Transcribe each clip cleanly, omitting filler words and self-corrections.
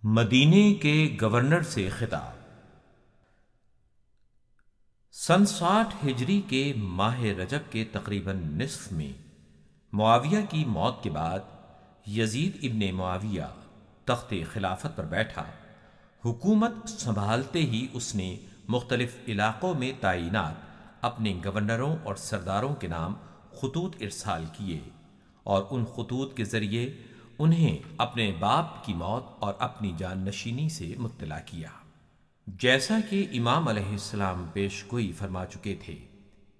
مدینے کے گورنر سے خطاب۔ سن 60 ہجری کے ماہ رجب کے تقریباً نصف میں معاویہ کی موت کے بعد یزید ابن معاویہ تخت خلافت پر بیٹھا۔ حکومت سنبھالتے ہی اس نے مختلف علاقوں میں تعینات اپنے گورنروں اور سرداروں کے نام خطوط ارسال کیے اور ان خطوط کے ذریعے انہیں اپنے باپ کی موت اور اپنی جان نشینی سے مطلع کیا۔ جیسا کہ امام علیہ السلام پیش گوئی فرما چکے تھے،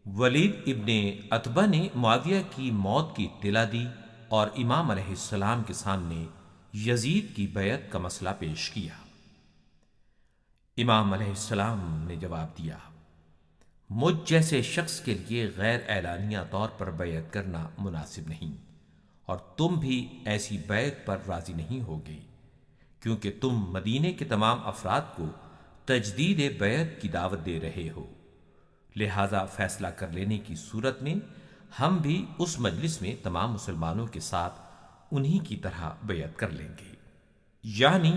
ولید ابن عتبہ نے معاویہ کی موت کی اطلاع دی اور امام علیہ السلام کے سامنے یزید کی بیعت کا مسئلہ پیش کیا۔ امام علیہ السلام نے جواب دیا، مجھ جیسے شخص کے لیے غیر اعلانیہ طور پر بیعت کرنا مناسب نہیں، اور تم بھی ایسی بیعت پر راضی نہیں ہوگے، کیونکہ تم مدینے کے تمام افراد کو تجدید بیعت کی دعوت دے رہے ہو، لہذا فیصلہ کر لینے کی صورت میں ہم بھی اس مجلس میں تمام مسلمانوں کے ساتھ انہی کی طرح بیعت کر لیں گے، یعنی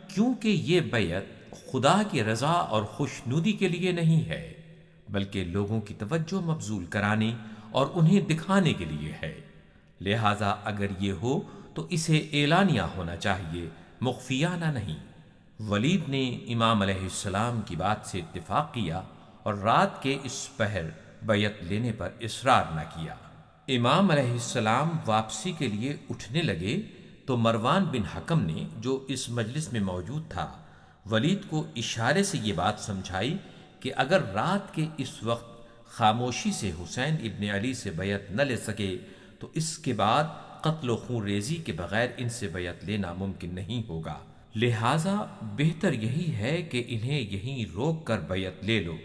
کیونکہ یہ بیعت خدا کی رضا اور خوشنودی کے لیے نہیں ہے، بلکہ لوگوں کی توجہ مبذول کرانے اور انہیں دکھانے کے لیے ہے، لہذا اگر یہ ہو تو اسے اعلانیہ ہونا چاہیے، مخفیانہ نہیں۔ ولید نے امام علیہ السلام کی بات سے اتفاق کیا اور رات کے اس پہر بیعت لینے پر اصرار نہ کیا۔ امام علیہ السلام واپسی کے لیے اٹھنے لگے تو مروان بن حکم نے، جو اس مجلس میں موجود تھا، ولید کو اشارے سے یہ بات سمجھائی کہ اگر رات کے اس وقت خاموشی سے حسین ابن علی سے بیعت نہ لے سکے تو اس کے بعد قتل و خون ریزی کے بغیر ان سے بیعت لینا ممکن نہیں ہوگا، لہٰذا بہتر یہی ہے کہ انہیں یہیں روک کر بیعت لے لو،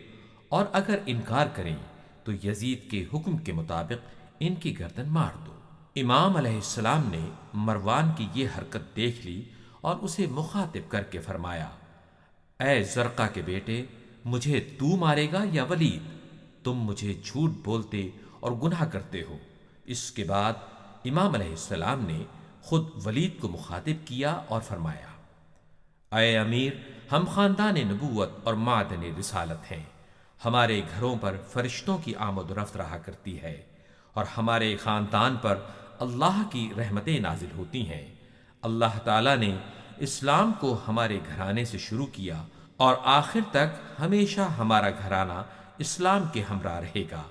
اور اگر انکار کریں تو یزید کے حکم کے مطابق ان کی گردن مار دو۔ امام علیہ السلام نے مروان کی یہ حرکت دیکھ لی اور اسے مخاطب کر کے فرمایا، اے زرقہ کے بیٹے، مجھے تو مارے گا یا ولید؟ تم مجھے جھوٹ بولتے اور گناہ کرتے ہو۔ اس کے بعد امام علیہ السلام نے خود ولید کو مخاطب کیا اور فرمایا، اے امیر، ہم خاندان نبوت اور معدن رسالت ہیں، ہمارے گھروں پر فرشتوں کی آمد و رفت رہا کرتی ہے اور ہمارے خاندان پر اللہ کی رحمتیں نازل ہوتی ہیں۔ اللہ تعالیٰ نے اسلام کو ہمارے گھرانے سے شروع کیا اور آخر تک ہمیشہ ہمارا گھرانہ اسلام کے ہمراہ رہے گا،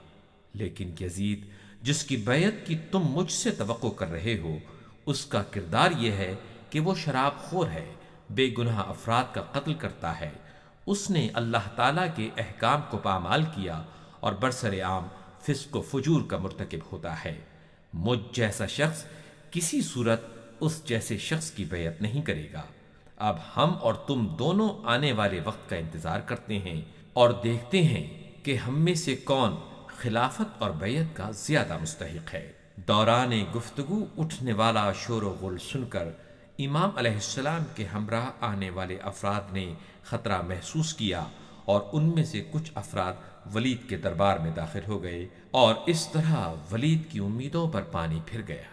لیکن یزید جس کی بیعت کی تم مجھ سے توقع کر رہے ہو، اس کا کردار یہ ہے کہ وہ شراب خور ہے، بے گناہ افراد کا قتل کرتا ہے، اس نے اللہ تعالیٰ کے احکام کو پامال کیا اور برسر عام فسق و فجور کا مرتکب ہوتا ہے۔ مجھ جیسا شخص کسی صورت اس جیسے شخص کی بیعت نہیں کرے گا۔ اب ہم اور تم دونوں آنے والے وقت کا انتظار کرتے ہیں اور دیکھتے ہیں کہ ہم میں سے کون خلافت اور بیعت کا زیادہ مستحق ہے۔ دوران گفتگو اٹھنے والا شور و غل سن کر امام علیہ السلام کے ہمراہ آنے والے افراد نے خطرہ محسوس کیا اور ان میں سے کچھ افراد ولید کے دربار میں داخل ہو گئے، اور اس طرح ولید کی امیدوں پر پانی پھر گیا۔